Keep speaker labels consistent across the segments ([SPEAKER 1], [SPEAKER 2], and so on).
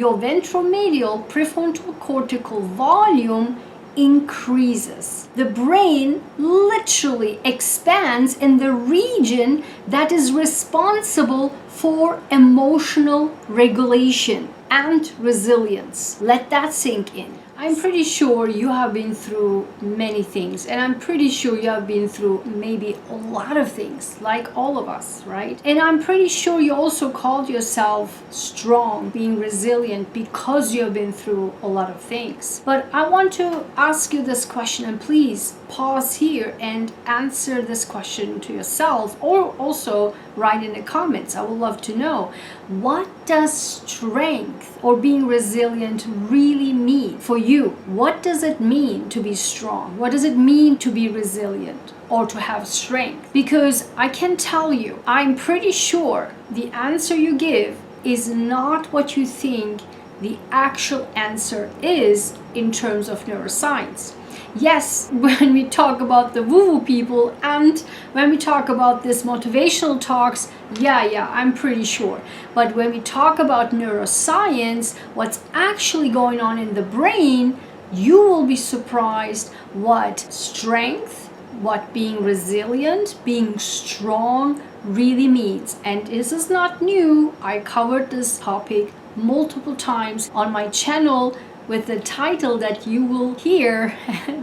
[SPEAKER 1] your ventromedial prefrontal cortical volume increases. The brain literally expands in the region that is responsible for emotional regulation and resilience. Let that sink in. I'm pretty sure you have been through many things, and I'm pretty sure you have been through maybe a lot of things, like all of us, right? And I'm pretty sure you also called yourself strong, being resilient, because you have been through a lot of things. But I want to ask you this question, and please pause here and answer this question to yourself, or also write in the comments. I would love to know, what does strength or being resilient really mean for you? What does it mean to be strong? What does it mean to be resilient or to have strength? Because I can tell you, I'm pretty sure the answer you give is not what you think the actual answer is in terms of neuroscience. Yes, when we talk about the woo-woo people and when we talk about this motivational talks, yeah, I'm pretty sure. But when we talk about neuroscience, what's actually going on in the brain, you will be surprised what strength, what being resilient, being strong really means. And this is not new. I covered this topic multiple times on my channel with the title that you will hear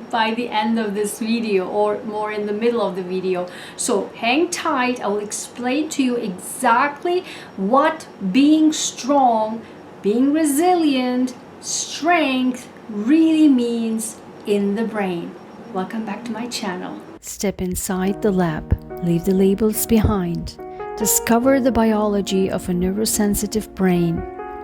[SPEAKER 1] by the end of this video, or more in the middle of the video. So hang tight. I will explain to you exactly what being strong, being resilient, strength really means in the brain. Welcome back to my channel. Step inside the lab. Leave the labels behind. Discover the biology of a neurosensitive brain.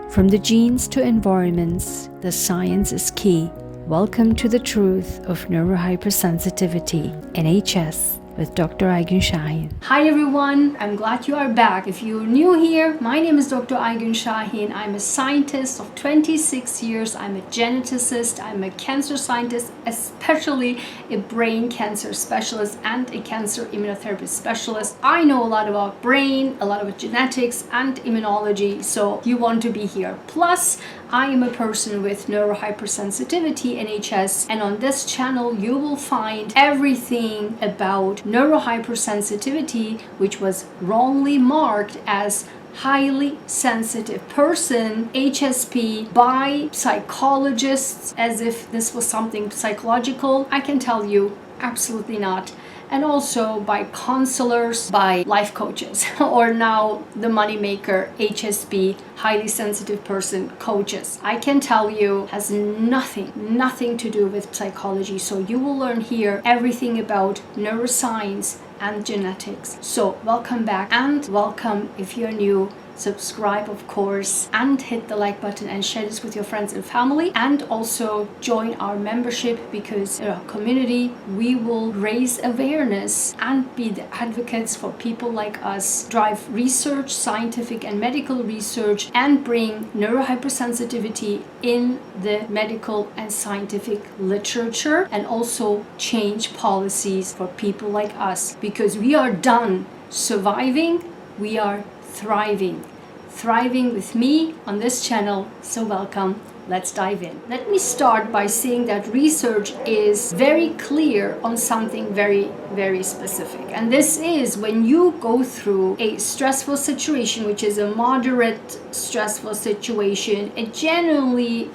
[SPEAKER 1] From the genes to environments, the science is key. Welcome to the truth of neurohypersensitivity, NHS, with Dr. Ayguen. Hi everyone, I'm glad you are back. If you're new here, my name is Dr. Ayguen. I'm a scientist of 26 years. I'm a geneticist, I'm a cancer scientist, especially a brain cancer specialist and a cancer immunotherapy specialist. I know a lot about brain, a lot about genetics and immunology, so you want to be here. Plus, I am a person with neurohypersensitivity, NHS, and on this channel you will find everything about neurohypersensitivity, which was wrongly marked as highly sensitive person, HSP, by psychologists as if this was something psychological. I can tell you, absolutely not. And also by counselors, by life coaches, or now the moneymaker, HSP, highly sensitive person coaches. I can tell you, has nothing to do with psychology. So you will learn here everything about neuroscience and genetics. So welcome back, and welcome if you're new. Subscribe, of course, and hit the like button and share this with your friends and family, and also join our membership, because in our community we will raise awareness and be the advocates for people like us, drive research, scientific and medical research, and bring neurohypersensitivity in the medical and scientific literature, and also change policies for people like us, because we are done surviving, we are thriving with me on this channel. So welcome. Let's dive in. Let me start by saying that research is very clear on something very specific, and this is when you go through a stressful situation, which is a moderate stressful situation, a generally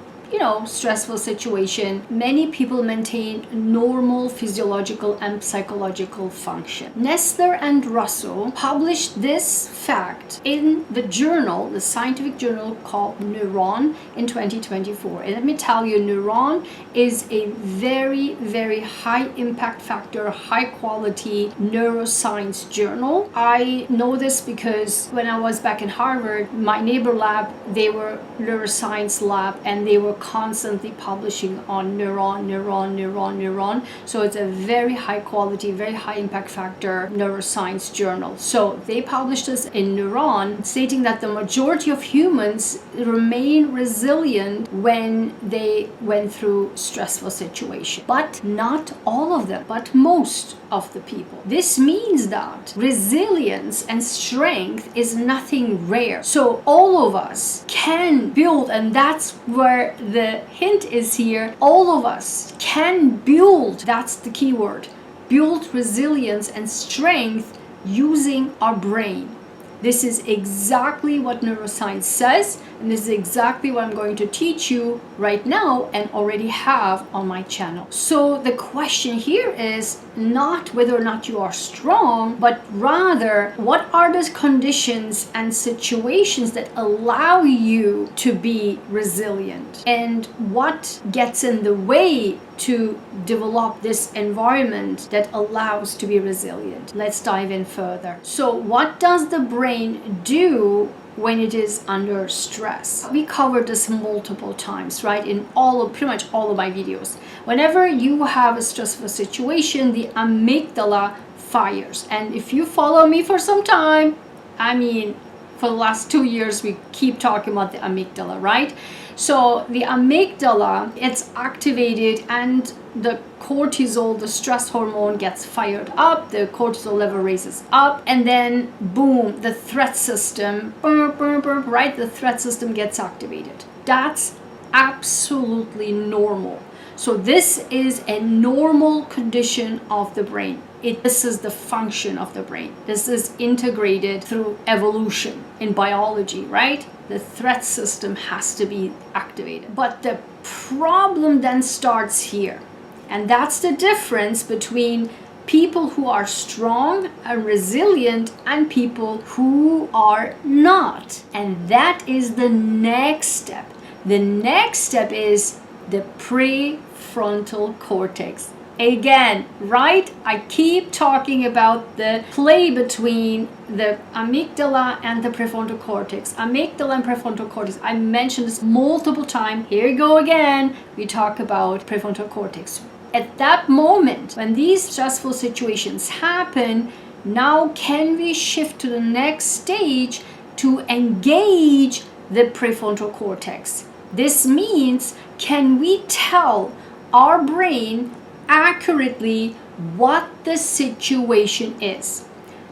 [SPEAKER 1] stressful situation, many people maintain normal physiological and psychological function. Nestler and Russo published this fact in the scientific journal called Neuron in 2024. And let me tell you, Neuron is a very high impact factor, high quality neuroscience journal. I know this because when I was back in Harvard, my neighbor lab, they were neuroscience lab, and they were constantly publishing on Neuron. So it's a very high quality, very high impact factor neuroscience journal. So they published this in Neuron, stating that the majority of humans remain resilient when they went through stressful situation. But not all of them, but most of the people. This means that resilience and strength is nothing rare. So all of us can build, and that's where the hint is here, all of us can build, that's the key word, build resilience and strength using our brain. This is exactly what neuroscience says, and this is exactly what I'm going to teach you right now and already have on my channel. So the question here is not whether or not you are strong, but rather what are the conditions and situations that allow you to be resilient, and what gets in the way to develop this environment that allows to be resilient. Let's dive in further. So what does the brain do when it is under stress? We covered this multiple times, right? In pretty much all of my videos. Whenever you have a stressful situation, the amygdala fires. And if you follow me for some time, for the last 2 years, we keep talking about the amygdala, right? So the amygdala, it's activated and the cortisol, the stress hormone, gets fired up, the cortisol level raises up, and then boom, the threat system, right? The threat system gets activated. That's absolutely normal. So this is a normal condition of the brain. This is the function of the brain. This is integrated through evolution in biology, right? The threat system has to be activated. But the problem then starts here. And that's the difference between people who are strong and resilient and people who are not. And that is the next step. The next step is the prefrontal cortex. Again, right? I keep talking about the play between the amygdala and the prefrontal cortex. Amygdala and prefrontal cortex. I mentioned this multiple times. Here we go again. We talk about prefrontal cortex. At that moment, when these stressful situations happen, now can we shift to the next stage to engage the prefrontal cortex? This means, can we tell our brain accurately what the situation is?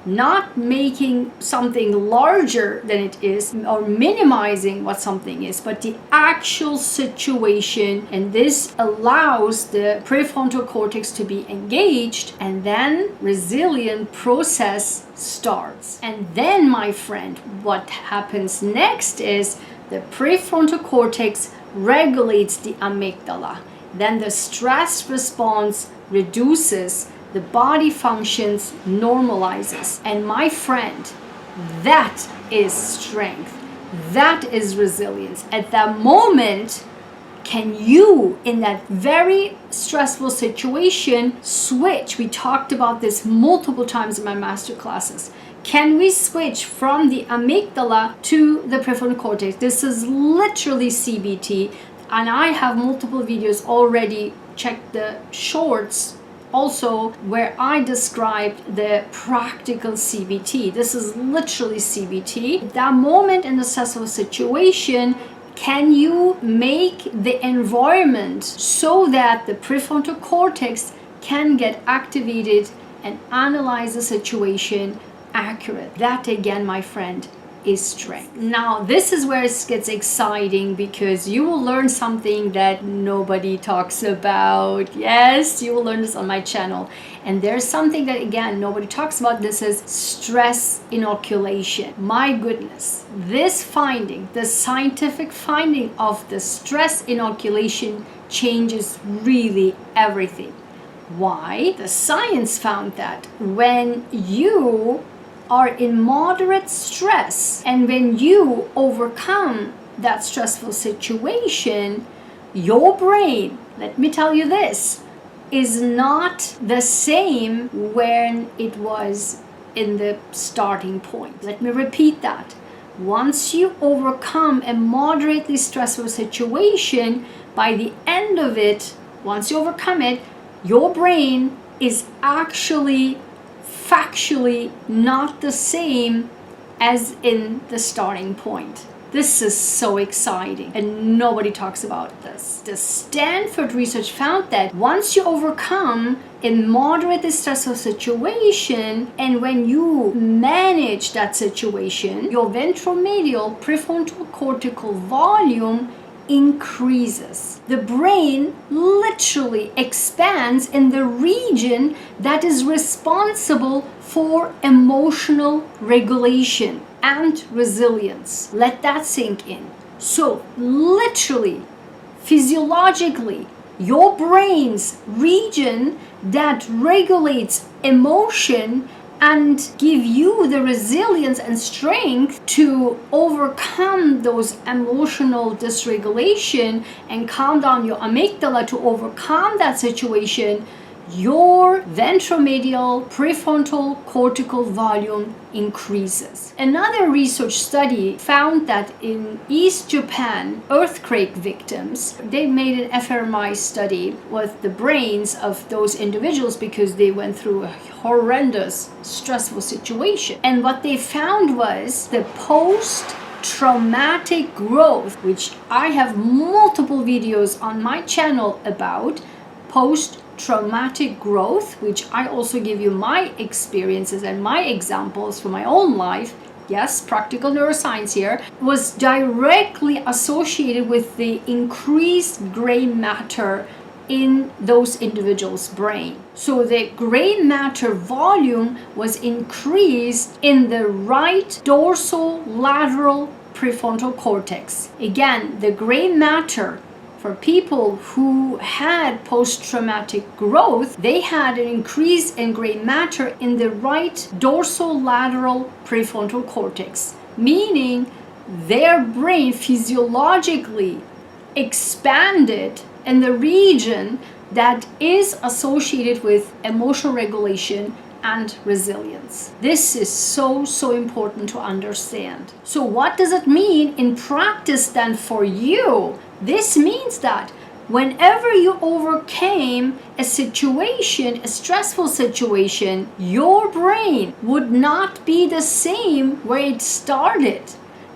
[SPEAKER 1] Not making something larger than it is or minimizing what something is, but the actual situation. And this allows the prefrontal cortex to be engaged, and then resilient process starts. And then, my friend, what happens next is the prefrontal cortex regulates the amygdala. Then the stress response reduces, the body functions normalizes. And my friend, that is strength. That is resilience. At that moment, can you, in that very stressful situation, switch? We talked about this multiple times in my master classes. Can we switch from the amygdala to the prefrontal cortex? This is literally CBT. And I have multiple videos already. Check the shorts also where I described the practical CBT. This is literally CBT. At that moment in the stressful situation, can you make the environment so that the prefrontal cortex can get activated and analyze the situation accurate? That again, my friend, is strength. Now, this is where it gets exciting, because you will learn something that nobody talks about. Yes, you will learn this on my channel. And there's something that, again, nobody talks about. This is stress inoculation. My goodness, this finding, the scientific finding of the stress inoculation changes really everything. Why? The science found that when you are in moderate stress, and when you overcome that stressful situation, your brain, let me tell you this, is not the same when it was in the starting point. Let me repeat that. Once you overcome a moderately stressful situation, by the end of it, once you overcome it, your brain is actually factually not the same as in the starting point. This is so exciting, and nobody talks about this. The Stanford research found that once you overcome in moderate stressful situation, and when you manage that situation, your ventromedial prefrontal cortical volume increases. The brain literally expands in the region that is responsible for emotional regulation and resilience. Let that sink in. So, literally, physiologically, your brain's region that regulates emotion and give you the resilience and strength to overcome those emotional dysregulation and calm down your amygdala to overcome that situation, your ventromedial prefrontal cortical volume increases. Another research study found that in East Japan earthquake victims, they made an fMRI study with the brains of those individuals because they went through a horrendous stressful situation. And what they found was the post-traumatic growth, which I have multiple videos on my channel about, post-traumatic growth, which I also give you my experiences and my examples from my own life. Yes, practical neuroscience here, was directly associated with the increased gray matter in those individuals' brain. So the gray matter volume was increased in the right dorsolateral prefrontal cortex. Again, the gray matter for people who had post-traumatic growth, they had an increase in gray matter in the right dorsolateral prefrontal cortex, meaning their brain physiologically expanded in the region that is associated with emotional regulation and resilience. This is so important to understand. So what does it mean in practice then for you? This means that whenever you overcame a situation, a stressful situation, your brain would not be the same where it started.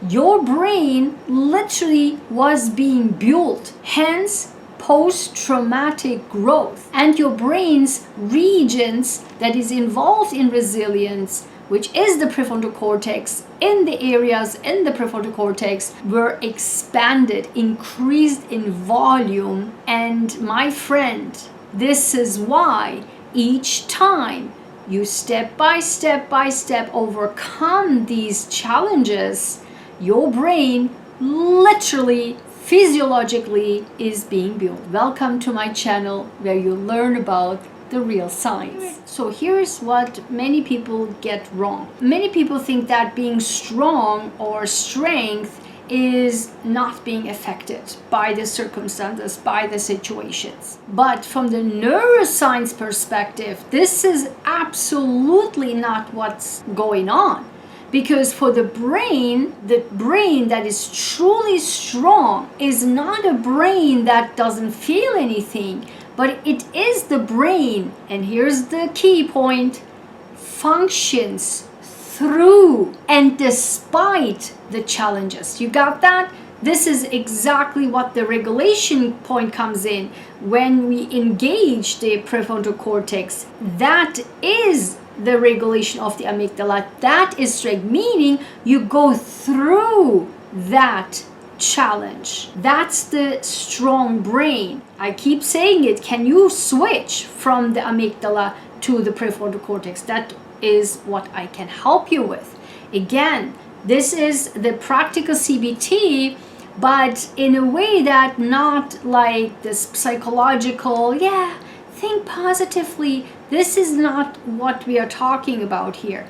[SPEAKER 1] Your brain literally was being built, hence post-traumatic growth, and your brain's regions that is involved in resilience, which is the prefrontal cortex, in the areas in the prefrontal cortex were expanded, increased in volume. And my friend, this is why each time you step by step overcome these challenges, your brain literally physiologically is being built. Welcome to my channel where you learn about the real science. So here's what many people get wrong. Many people think that being strong or strength is not being affected by the circumstances, by the situations. But from the neuroscience perspective, this is absolutely not what's going on. Because for the brain that is truly strong is not a brain that doesn't feel anything, but it is the brain, and here's the key point, functions through and despite the challenges. You got that? This is exactly what the regulation point comes in. When we engage the prefrontal cortex, that is the regulation of the amygdala. That is strength, meaning you go through that challenge. That's the strong brain. I keep saying it. Can you switch from the amygdala to the prefrontal cortex? That is what I can help you with. Again, this is the practical CBT, but in a way that not like this psychological, think positively. This is not what we are talking about here.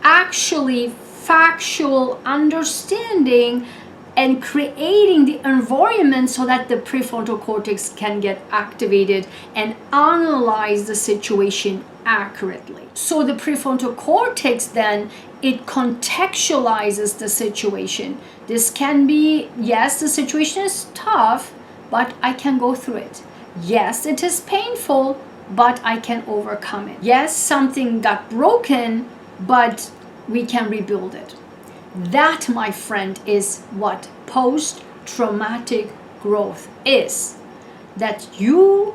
[SPEAKER 1] Actually, factual understanding and creating the environment so that the prefrontal cortex can get activated and analyze the situation accurately. So the prefrontal cortex then, it contextualizes the situation. This can be, yes, the situation is tough, but I can go through it. Yes, it is painful, but I can overcome it. Yes, something got broken, but we can rebuild it. That, my friend, is what post-traumatic growth is. That you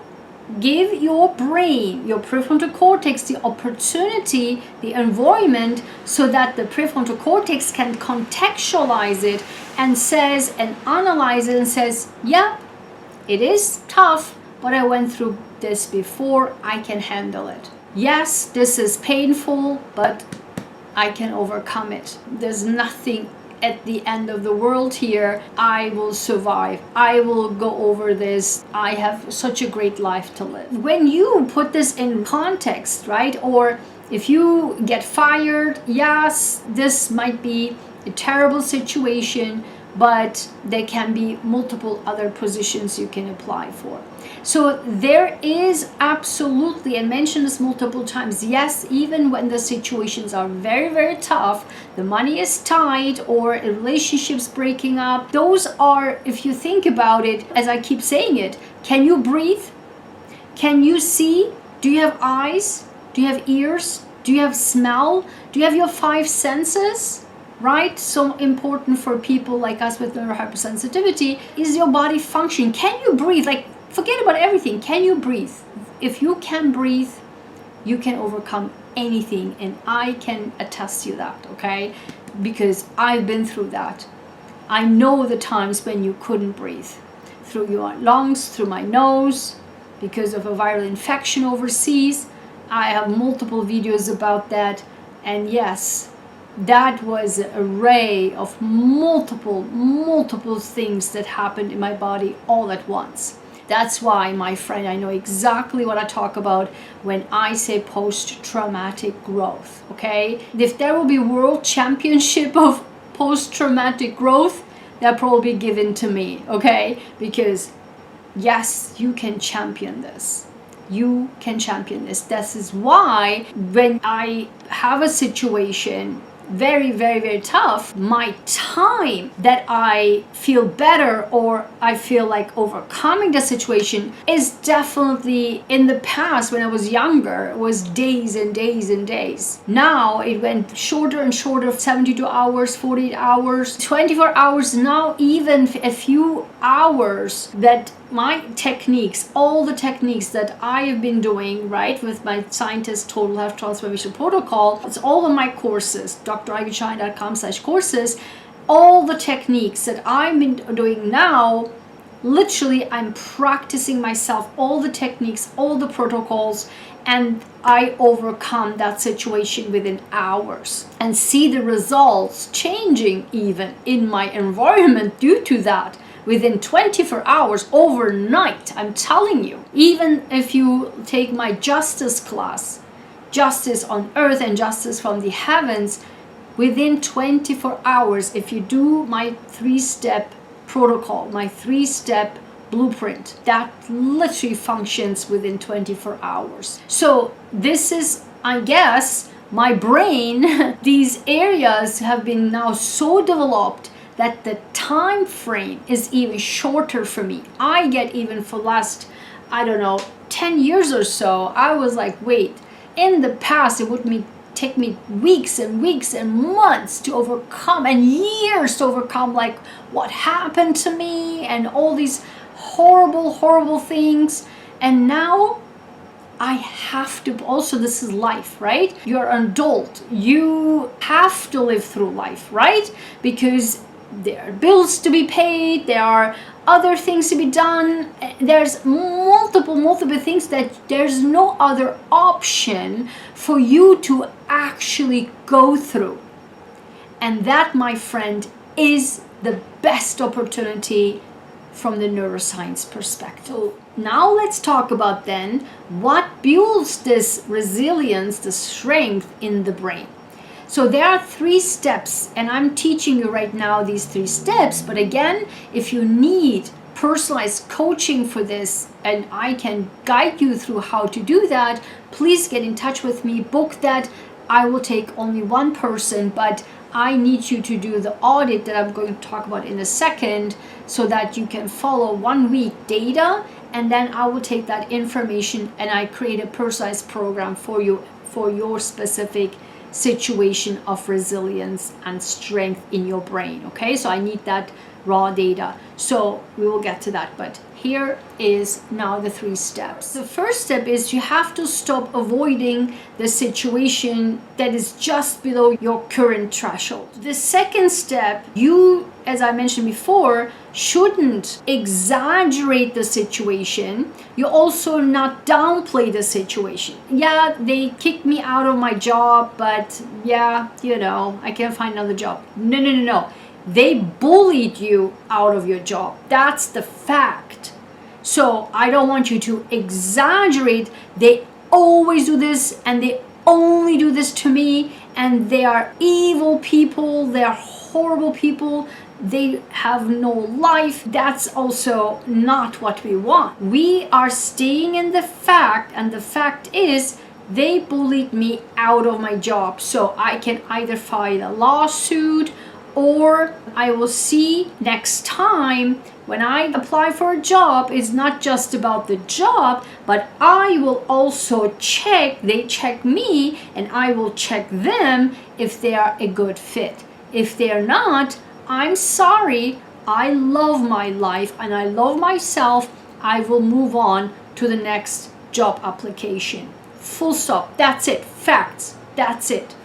[SPEAKER 1] give your brain, your prefrontal cortex, the opportunity, the environment, so that the prefrontal cortex can contextualize it and says and analyze it and says, yeah, it is tough, but I went through this before, I can handle it. Yes, this is painful, but I can overcome it. There's nothing at the end of the world here. I will survive. I will go over this. I have such a great life to live. When you put this in context, right? Or if you get fired, yes, this might be a terrible situation, but there can be multiple other positions you can apply for. So there is absolutely, and mentioned this multiple times, yes, even when the situations are very, very tough, the money is tight or a relationship's breaking up, those are, if you think about it, as I keep saying it, can you breathe? Can you see? Do you have eyes? Do you have ears? Do you have smell? Do you have your 5 senses? Right? So important for people like us with neurohypersensitivity. Is your body functioning? Can you breathe? Like, forget about everything. Can you breathe? If you can breathe, you can overcome anything. And I can attest to that, okay? Because I've been through that. I know the times when you couldn't breathe. Through your lungs, through my nose, because of a viral infection overseas. I have multiple videos about that. And yes, that was an array of multiple things that happened in my body all at once. That's why, my friend, I know exactly what I talk about when I say post-traumatic growth, okay? If there will be world championship of post-traumatic growth, that'll probably be given to me, okay? Because yes, you can champion this. You can champion this. This is why when I have a situation very, very, very tough, my time that I feel better or I feel like overcoming the situation is definitely, in the past when I was younger, it was days and days and days. Now it went shorter and shorter, 72 hours, 48 hours, 24 hours, now even a few hours. That my techniques, all the techniques that I have been doing, right, with my scientist total health transformation protocol, it's all in my courses, draygenshahin.com/courses. All the techniques that I've been doing now, literally I'm practicing myself, all the techniques, all the protocols, and I overcome that situation within hours and see the results changing even in my environment due to that. Within 24 hours, overnight, I'm telling you. Even if you take my justice class, Justice on Earth and Justice from the Heavens, within 24 hours, if you do my 3-step protocol, my 3-step blueprint, that literally functions within 24 hours. So this is, I guess, my brain, these areas have been now so developed that the time frame is even shorter for me. I get, even for last, I don't know, 10 years or so, I was like, wait, in the past it would take me weeks and weeks and months to overcome, and years to overcome, like what happened to me and all these horrible things. And now I have to, also, this is life, right? You're an adult, you have to live through life, right? Because there are bills to be paid, there are other things to be done, there's multiple things that there's no other option for you to actually go through. And that, my friend, is the best opportunity from the neuroscience perspective. So now let's talk about then what builds this resilience, the strength in the brain. So there are 3 steps, and I'm teaching you right now these 3 steps. But again, if you need personalized coaching for this, and I can guide you through how to do that, please get in touch with me, book that. I will take only one person, but I need you to do the audit that I'm going to talk about in a second, so that you can follow 1 week data, and then I will take that information and I create a personalized program for you, for your specific situation of resilience and strength in your brain. Okay, so I need that raw data. So we will get to that, but here is now the 3 steps. The first step is you have to stop avoiding the situation that is just below your current threshold. The second step, you, as I mentioned before, shouldn't exaggerate the situation. You also not downplay the situation. Yeah, they kicked me out of my job, but yeah, I can find another job. No. They bullied you out of your job. That's the fact. So I don't want you to exaggerate. They always do this, and they only do this to me, and they are evil people. They are horrible people. They have no life. That's also not what we want. We are staying in the fact, and the fact is they bullied me out of my job. So I can either file a lawsuit, or I will see next time when I apply for a job, it's not just about the job, but I will also they check me, and I will check them if they are a good fit. If they're not, I'm sorry, I love my life and I love myself, I will move on to the next job application. Full stop. That's it. Facts. That's it.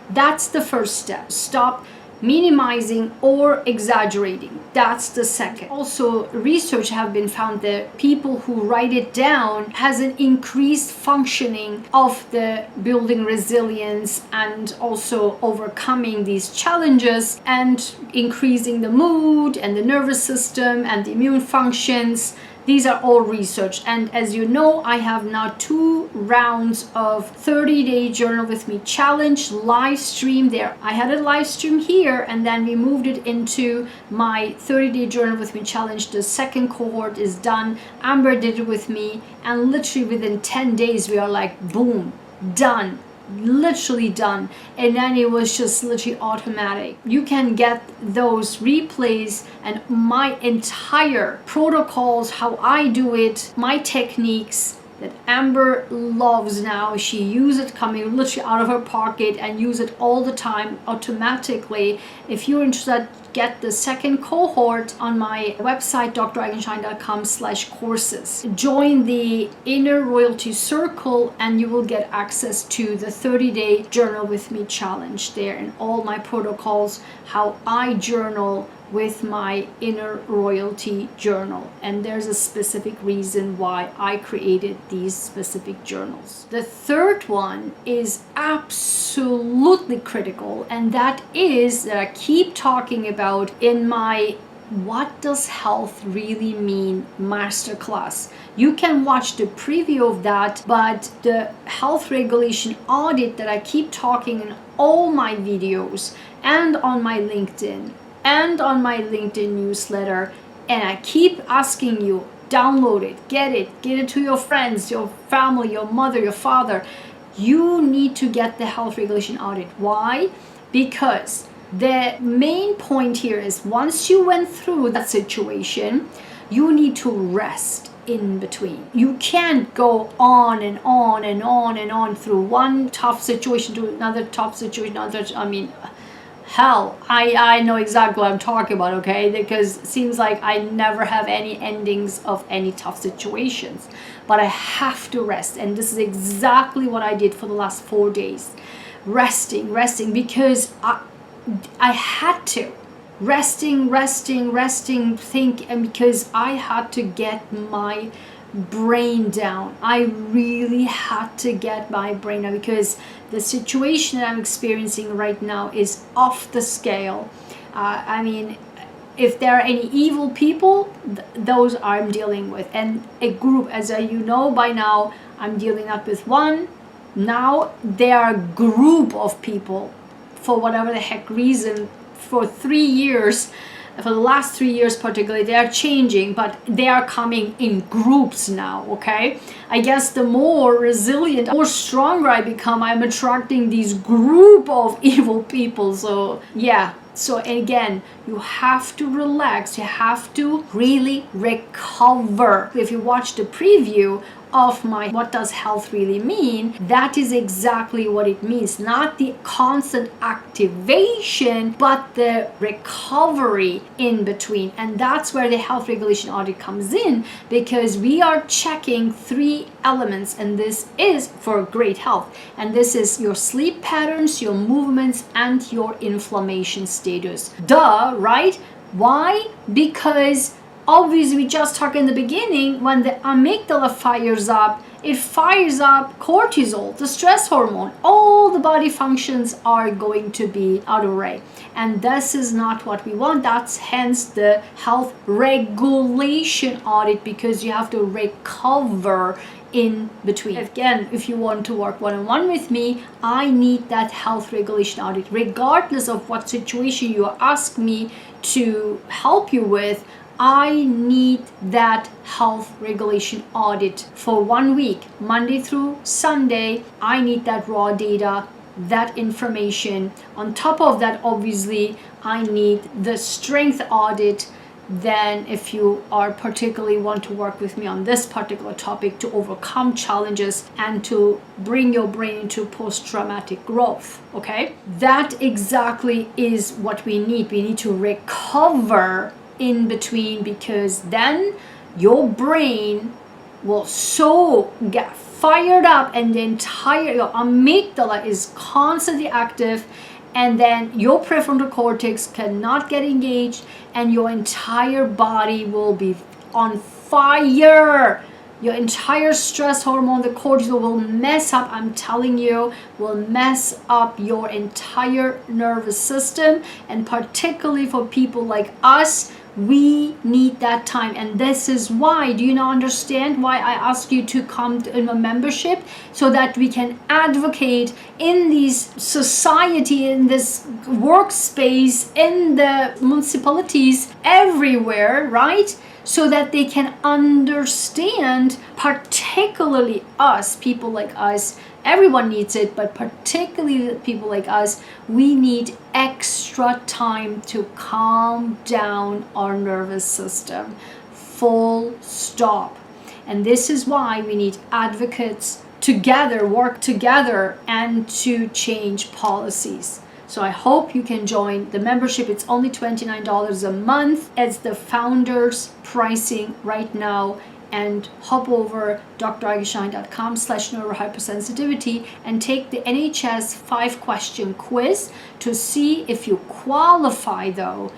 [SPEAKER 1] That's the first step. Stop minimizing or exaggerating. That's the second. Also, research have been found that people who write it down has an increased functioning of the building resilience and also overcoming these challenges and increasing the mood and the nervous system and the immune functions. These are all research, and as you know, I have now 2 rounds of 30-day Journal with Me challenge live stream there. I had a live stream here, and then we moved it into my 30-day Journal with Me challenge. The second cohort is done. Amber did it with me, and literally within 10 days we are like, boom, done. Literally done. And then it was just literally automatic. You can get those replays and my entire protocols, how I do it, my techniques that Amber loves now. She uses it coming literally out of her pocket and use it all the time automatically. If you're interested, get the second cohort on my website, drayguensahin.com/courses. Join the Inner Royalty Circle and you will get access to the 30-day Journal with Me challenge there, and all my protocols, how I journal with my Inner Royalty journal. And there's a specific reason why I created these specific journals. The third one is absolutely critical, and that is that I keep talking about in my What Does Health Really Mean masterclass. You can watch the preview of that, but the Health Regulation Audit that I keep talking in all my videos and on my LinkedIn newsletter, and I keep asking you, download it, get it to your friends, your family, your mother, your father. You need to get the Health Regulation Audit. Why? Because the main point here is once you went through that situation, you need to rest in between. You can't go on and on and on and on through one tough situation to another tough situation, hell, I know exactly what I'm talking about, okay? Because it seems like I never have any endings of any tough situations. But I have to rest. And this is exactly what I did for the last 4 days. Resting, because I had to. Resting, and because I had to get my brain down. I really had to get my brain down because the situation that I'm experiencing right now is off the scale. If there are any evil people, those I'm dealing with. And a group, as you know by now, I'm dealing not with one. Now there are a group of people, for whatever the heck reason, for 3 years, for the last 3 years particularly, they are changing, but they are coming in groups now, okay? I guess the more resilient, more stronger I become, I'm attracting these group of evil people. So yeah, so again, you have to relax, you have to really recover. If you watch the preview, of my what does health really mean, that is exactly what it means. Not the constant activation, but the recovery in between. And that's where the health regulation audit comes in, because we are checking 3 elements, and this is for great health. And this is your sleep patterns, your movements, and your inflammation status. Duh, right? Why? Because obviously, we just talked in the beginning, when the amygdala fires up, it fires up cortisol, the stress hormone. All the body functions are going to be out of array. And this is not what we want. That's hence the health regulation audit, because you have to recover in between. Again, if you want to work one-on-one with me, I need that health regulation audit. Regardless of what situation you ask me to help you with, I need that health regulation audit for 1 week, Monday through Sunday. I need that raw data, that information. On top of that, obviously, I need the strength audit. Then if you are particularly want to work with me on this particular topic to overcome challenges and to bring your brain into post-traumatic growth, okay? That exactly is what we need. We need to recover in between, because then your brain will so get fired up, and the entire your amygdala is constantly active, and then your prefrontal cortex cannot get engaged, and your entire body will be on fire. Your entire stress hormone, the cortisol, will mess up, I'm telling you, will mess up your entire nervous system. And particularly for people like us, we need that time. And this is why, do you now understand why I asked you to come in a membership? So that we can advocate in this society, in this workspace, in the municipalities, everywhere, right? So that they can understand, particularly us, people like us. Everyone needs it, but particularly people like us, we need extra time to calm down our nervous system. Full stop. And this is why we need advocates together, work together, and to change policies. So I hope you can join the membership. It's only $29 a month. It's the founder's pricing right now. And hop over drayguensahin.com/neurohypersensitivity and take the NHS 5-question quiz to see if you qualify, though,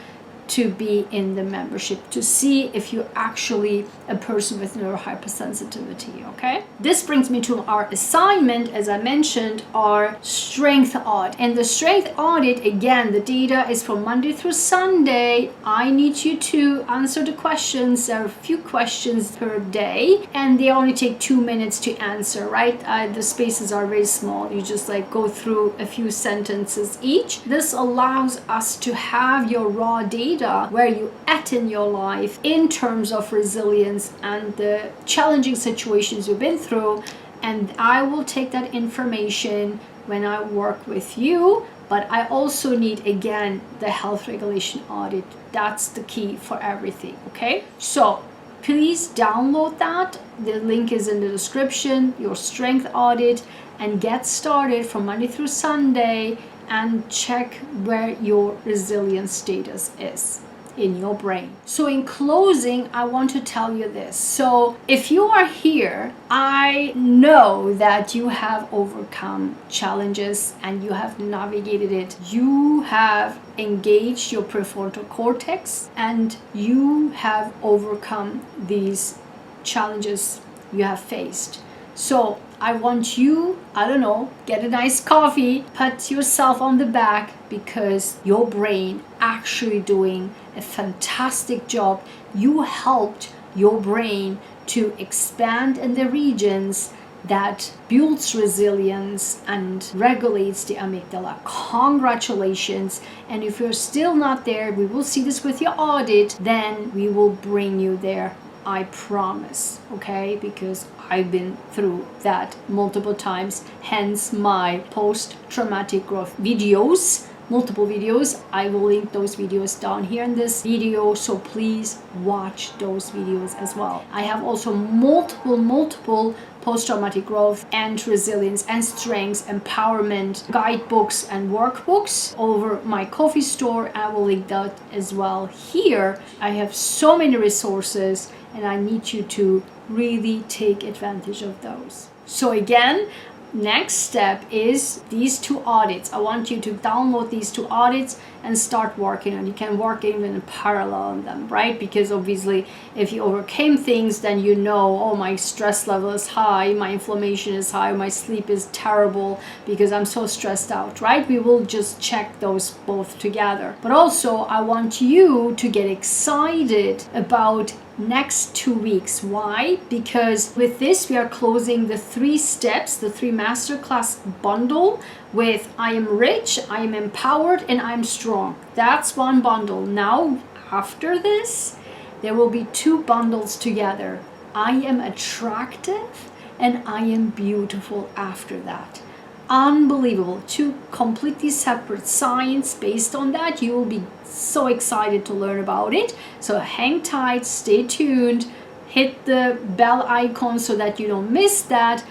[SPEAKER 1] to be in the membership, to see if you're actually a person with neurohypersensitivity, okay? This brings me to our assignment, as I mentioned, our strength audit. And the strength audit, again, the data is from Monday through Sunday. I need you to answer the questions. There are a few questions per day, and they only take 2 minutes to answer, right? The spaces are very small. You just like go through a few sentences each. This allows us to have your raw data where you at in your life in terms of resilience and the challenging situations you've been through. And I will take that information when I work with you, but I also need, again, the health regulation audit. That's the key for everything, okay? So please download that. The link is in the description, your strength audit, and get started from Monday through Sunday and check where your resilience status is in your brain. So in closing, I want to tell you this. So if you are here, I know that you have overcome challenges and you have navigated it. You have engaged your prefrontal cortex and you have overcome these challenges you have faced. So I want you, I don't know, get a nice coffee, pat yourself on the back, because your brain actually doing a fantastic job. You helped your brain to expand in the regions that builds resilience and regulates the amygdala. Congratulations. And if you're still not there, we will see this with your audit, then we will bring you there. I promise, okay? Because I've been through that multiple times, hence my post-traumatic growth videos multiple videos. I will link those videos down here in this video, so please watch those videos as well. I have also multiple post-traumatic growth and resilience and strengths empowerment guidebooks and workbooks over my Ko-fi store. I will link that as well here. I have so many resources and I need you to really take advantage of those. So again, next step is these 2 audits. I want you to download these 2 audits and start working on. You can work even in parallel on them, right? Because obviously if you overcame things, then you know, oh, my stress level is high, my inflammation is high, my sleep is terrible because I'm so stressed out, right? We will just check those both together. But also I want you to get excited about next 2 weeks. Why? Because with this we are closing the 3 steps, the 3 masterclass bundle with I am rich, I am empowered, and I'm strong. That's one bundle. Now after this there will be 2 bundles together. I am attractive and I am beautiful after that. Unbelievable. 2 completely separate science based on that. You will be so excited to learn about it. So hang tight, stay tuned, hit the bell icon so that you don't miss that.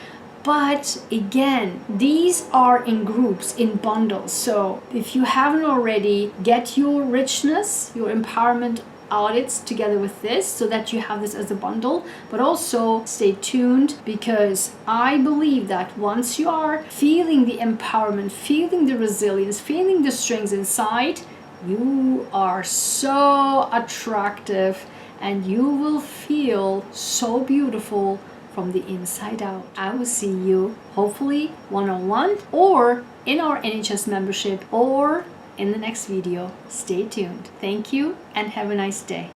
[SPEAKER 1] But again, these are in groups, in bundles. So if you haven't already, get your richness, your empowerment audits together with this so that you have this as a bundle. But also stay tuned, because I believe that once you are feeling the empowerment, feeling the resilience, feeling the strengths inside, you are so attractive and you will feel so beautiful from the inside out. I will see you hopefully one-on-one or in our NHS membership or in the next video. Stay tuned. Thank you and have a nice day.